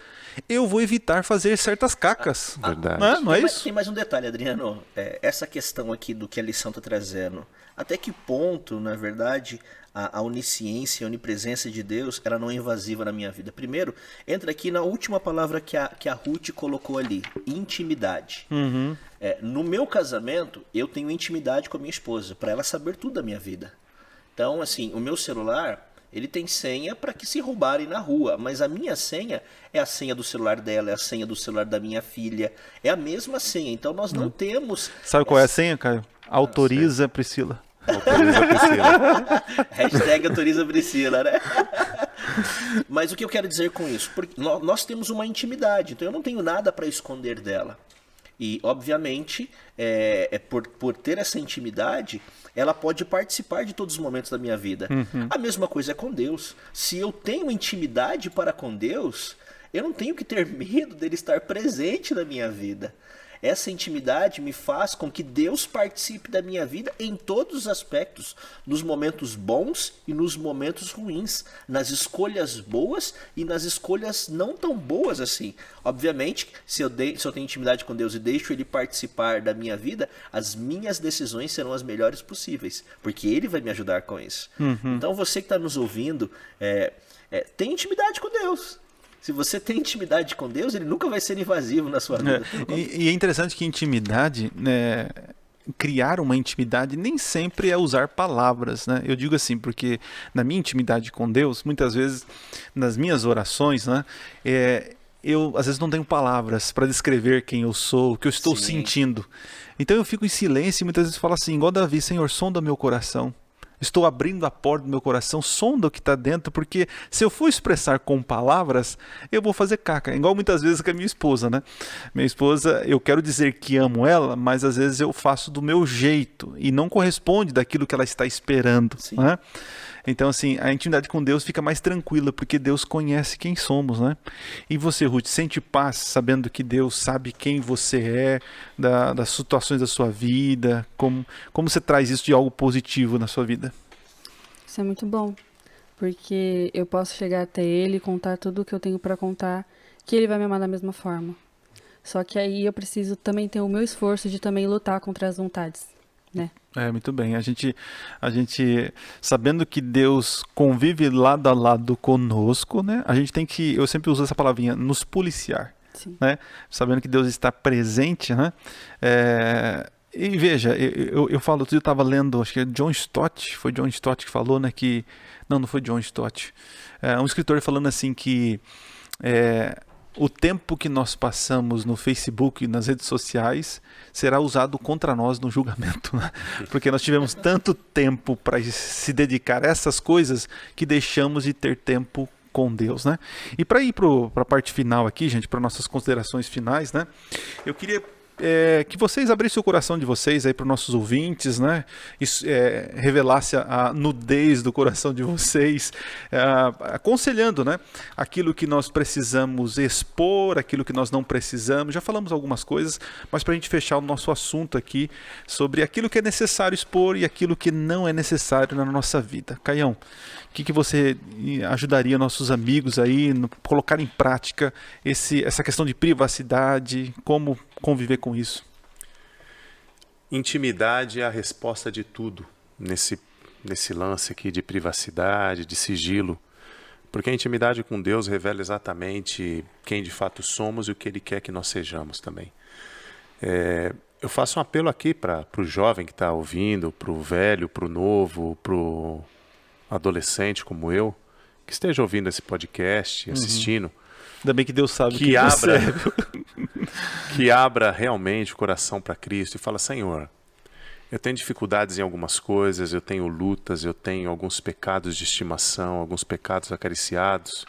eu vou evitar fazer certas cacas. Verdade. Não é isso? Tem mais um detalhe, Adriano. Essa questão aqui do que a lição está trazendo. Até que ponto, na verdade, a onisciência, a onipresença de Deus, ela não é invasiva na minha vida? Primeiro, entra aqui na última palavra que a Ruth colocou ali, intimidade. No meu casamento, eu tenho intimidade com a minha esposa, para ela saber tudo da minha vida. Então, assim, o meu celular... ele tem senha para que se roubarem na rua, mas a minha senha é a senha do celular dela, é a senha do celular da minha filha, é a mesma senha, então nós não temos... Sabe qual é a senha, Caio? Autoriza Priscila. Autoriza Priscila. Hashtag autoriza Priscila, né? Mas o que eu quero dizer com isso? Porque nós temos uma intimidade, então eu não tenho nada para esconder dela. E, obviamente, por ter essa intimidade, ela pode participar de todos os momentos da minha vida. A mesma coisa é com Deus. Se eu tenho intimidade para com Deus, eu não tenho que ter medo dele estar presente na minha vida. Essa intimidade me faz com que Deus participe da minha vida em todos os aspectos, nos momentos bons e nos momentos ruins, nas escolhas boas e nas escolhas não tão boas assim. Obviamente, se eu tenho intimidade com Deus e deixo Ele participar da minha vida, as minhas decisões serão as melhores possíveis, porque Ele vai me ajudar com isso. Então você que está nos ouvindo, tem intimidade com Deus. Se você tem intimidade com Deus, Ele nunca vai ser invasivo na sua vida. E é interessante que intimidade, né, criar uma intimidade nem sempre é usar palavras, né? Eu digo assim, porque na minha intimidade com Deus, muitas vezes, nas minhas orações, né, eu às vezes não tenho palavras para descrever quem eu sou, o que eu estou sentindo. Então eu fico em silêncio e muitas vezes falo assim, igual Davi, Senhor, sonda meu coração. Estou abrindo a porta do meu coração, sonda o que está dentro, porque se eu for expressar com palavras, eu vou fazer caca. Igual muitas vezes com a minha esposa, né? Minha esposa, eu quero dizer que amo ela, mas às vezes eu faço do meu jeito e não corresponde daquilo que ela está esperando, né? Então, assim, a intimidade com Deus fica mais tranquila, porque Deus conhece quem somos, né? E você, Ruth, sente paz sabendo que Deus sabe quem você é, das situações da sua vida, como você traz isso de algo positivo na sua vida? Isso é muito bom, porque eu posso chegar até Ele, contar tudo o que eu tenho para contar, que Ele vai me amar da mesma forma. Só que aí eu preciso também ter o meu esforço de também lutar contra as vontades, né? Muito bem. A gente, sabendo que Deus convive lado a lado conosco, né? A gente tem que, eu sempre uso essa palavrinha, nos policiar, né? Sabendo que Deus está presente, né? E veja, eu falo, eu estava lendo, acho que é John Stott, foi John Stott que falou, né? Que, não foi John Stott. Um escritor falando assim que o tempo que nós passamos no Facebook e nas redes sociais será usado contra nós no julgamento, né? Porque nós tivemos tanto tempo para se dedicar a essas coisas que deixamos de ter tempo com Deus, né? E para ir para a parte final aqui, gente, para nossas considerações finais, né? Eu queria que vocês abrissem o coração de vocês aí para os nossos ouvintes, né? Isso, revelasse a nudez do coração de vocês, aconselhando, né? Aquilo que nós precisamos expor, aquilo que nós não precisamos. Já falamos algumas coisas, mas para a gente fechar o nosso assunto aqui sobre aquilo que é necessário expor e aquilo que não é necessário na nossa vida. Caião, o que você ajudaria nossos amigos aí a colocar em prática essa questão de privacidade, como conviver com isso? Intimidade é a resposta de tudo nesse lance aqui de privacidade, de sigilo, porque a intimidade com Deus revela exatamente quem de fato somos e o que Ele quer que nós sejamos também. Eu faço um apelo aqui para o jovem que está ouvindo, para o velho, para o novo, para o adolescente como eu, que esteja ouvindo esse podcast, assistindo. Ainda bem que Deus sabe que abra, que abra realmente o coração para Cristo e fala, Senhor, eu tenho dificuldades em algumas coisas, eu tenho lutas, eu tenho alguns pecados de estimação, alguns pecados acariciados,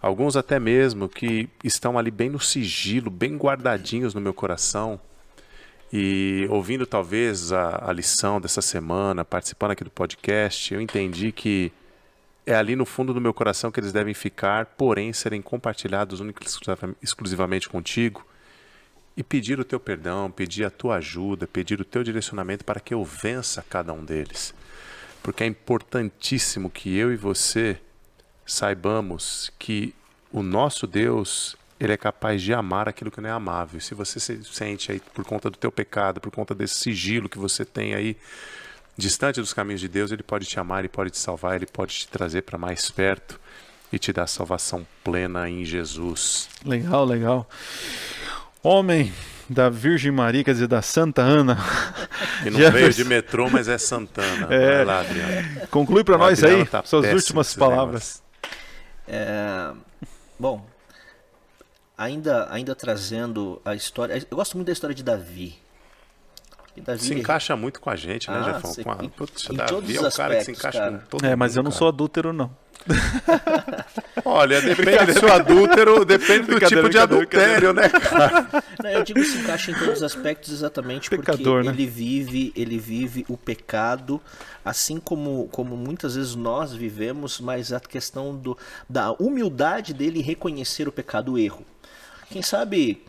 alguns até mesmo que estão ali bem no sigilo, bem guardadinhos no meu coração. E ouvindo talvez a lição dessa semana, participando aqui do podcast, eu entendi que é ali no fundo do meu coração que eles devem ficar, porém serem compartilhados única e exclusivamente contigo, e pedir o teu perdão, pedir a tua ajuda, pedir o teu direcionamento para que eu vença cada um deles. Porque é importantíssimo que eu e você saibamos que o nosso Deus, Ele é capaz de amar aquilo que não é amável. Se você se sente aí por conta do teu pecado, por conta desse sigilo que você tem aí, distante dos caminhos de Deus, Ele pode te amar, Ele pode te salvar, Ele pode te trazer para mais perto e te dar salvação plena em Jesus. Legal, legal. Homem da Virgem Maria, quer dizer, da Santa Ana. Que não veio de metrô, mas é Santana. Vai lá, Adriano. Conclui para nós aí suas últimas palavras. Bom, ainda trazendo a história... Eu gosto muito da história de Davi. Davi se encaixa muito com a gente, né, Jefão? Davi é um cara que se encaixa com todo mundo. Mas eu não sou adúltero, não. Olha, depende do seu adúltero, depende do tipo de adultério, né, cara? Não, eu digo que se encaixa em todos os aspectos exatamente Pecador, porque né? ele vive o pecado, assim como muitas vezes nós vivemos, mas a questão da humildade dele em reconhecer o pecado, o erro. Quem sabe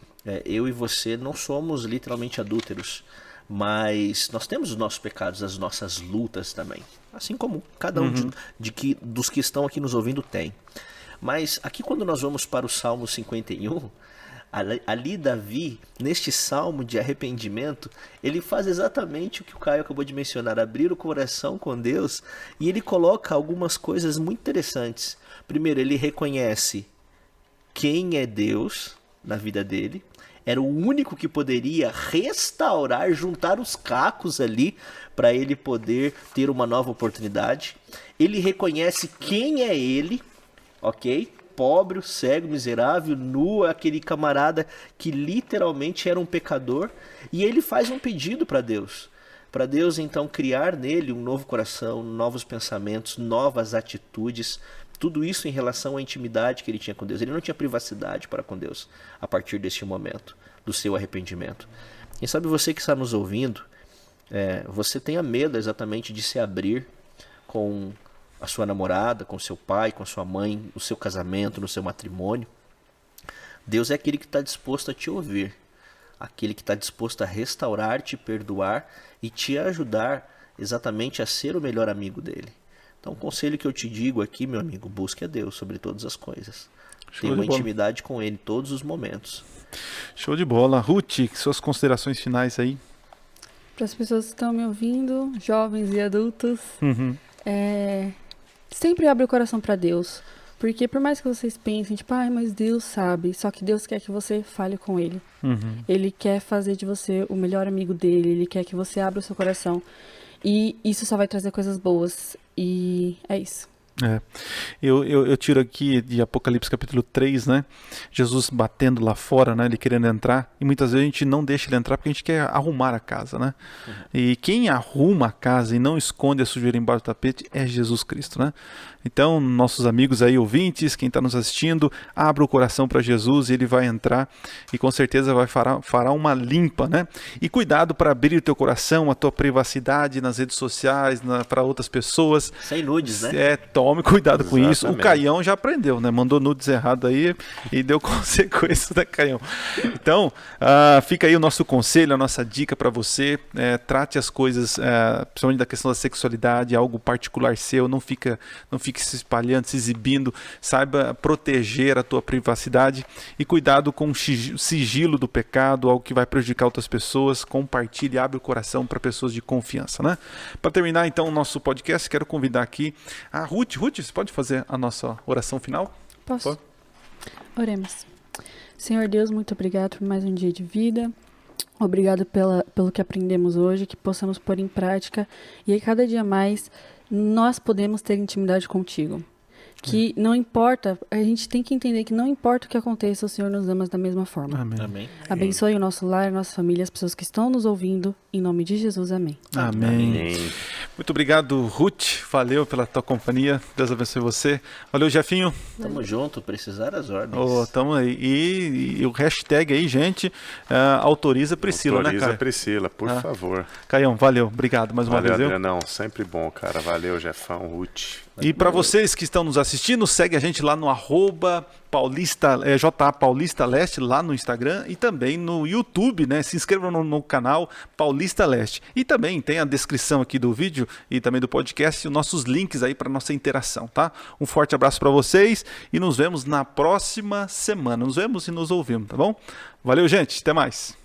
eu e você não somos literalmente adúlteros, mas nós temos os nossos pecados, as nossas lutas também, assim como cada um dos que estão aqui nos ouvindo tem. Mas aqui quando nós vamos para o Salmo 51, ali Davi, neste salmo de arrependimento, ele faz exatamente o que o Caio acabou de mencionar, abrir o coração com Deus, e ele coloca algumas coisas muito interessantes. Primeiro, ele reconhece quem é Deus na vida dele, era o único que poderia restaurar, juntar os cacos ali para ele poder ter uma nova oportunidade. Ele reconhece quem é ele, ok? Pobre, cego, miserável, nu, aquele camarada que literalmente era um pecador, e ele faz um pedido para Deus então criar nele um novo coração, novos pensamentos, novas atitudes, tudo isso em relação à intimidade que ele tinha com Deus. Ele não tinha privacidade para com Deus a partir deste momento do seu arrependimento. Quem sabe você que está nos ouvindo, você tenha medo exatamente de se abrir com a sua namorada, com seu pai, com sua mãe, no seu casamento, no seu matrimônio. Deus é aquele que está disposto a te ouvir, aquele que está disposto a restaurar, te perdoar e te ajudar exatamente a ser o melhor amigo dele. Então o conselho que eu te digo aqui, meu amigo, busque a Deus sobre todas as coisas. Tenha uma intimidade com ele em todos os momentos. Show de bola. Ruth, suas considerações finais aí? Para as pessoas que estão me ouvindo, jovens e adultos, sempre abre o coração para Deus, porque por mais que vocês pensem, tipo, mas Deus sabe, só que Deus quer que você fale com Ele. Ele quer fazer de você o melhor amigo dele, Ele quer que você abra o seu coração, e isso só vai trazer coisas boas, e é isso. Eu tiro aqui de Apocalipse capítulo 3, né? Jesus batendo lá fora, né? Ele querendo entrar, e muitas vezes a gente não deixa ele entrar porque a gente quer arrumar a casa, né? E quem arruma a casa e não esconde a sujeira embaixo do tapete é Jesus Cristo, né? Então, nossos amigos aí, ouvintes, quem está nos assistindo, abra o coração para Jesus e ele vai entrar e com certeza fará uma limpa, né? E cuidado para abrir o teu coração, a tua privacidade nas redes sociais, para outras pessoas. Sem nudes, né? Tome cuidado com isso. O Caião já aprendeu, né? Mandou nudes errado aí e deu consequência, né, Caião? Então, fica aí o nosso conselho, a nossa dica para você. Trate as coisas, principalmente da questão da sexualidade, algo particular seu, não fique se espalhando, se exibindo, saiba proteger a tua privacidade e cuidado com o sigilo do pecado, algo que vai prejudicar outras pessoas. Compartilhe, abre o coração para pessoas de confiança, né? Para terminar então o nosso podcast, quero convidar aqui a Ruth, você pode fazer a nossa oração final? Posso? Oremos. Senhor Deus, muito obrigado por mais um dia de vida. Obrigado pelo que aprendemos hoje, que possamos pôr em prática e a cada dia mais nós podemos ter intimidade contigo. Que não importa, a gente tem que entender que não importa o que aconteça, o Senhor nos ama da mesma forma. Amém. Abençoe o nosso lar, a nossa família, as pessoas que estão nos ouvindo. Em nome de Jesus, amém. Amém. Muito obrigado, Ruth. Valeu pela tua companhia. Deus abençoe você. Valeu, Jefinho. Tamo junto, precisar as ordens. Tamo aí. E o hashtag aí, gente, autoriza Priscila, né, Caio? Autoriza Priscila, por favor. Caião, valeu. Obrigado mais uma vez. Valeu, Adrianão. Sempre bom, cara. Valeu, Jefão, Ruth. E para vocês que estão nos assistindo, segue a gente lá no @JA Paulista Leste, lá no Instagram e também no YouTube, né? Se inscrevam no canal Paulista Leste. E também tem a descrição aqui do vídeo e também do podcast, os nossos links aí para nossa interação, tá? Um forte abraço para vocês e nos vemos na próxima semana. Nos vemos e nos ouvimos, tá bom? Valeu, gente. Até mais.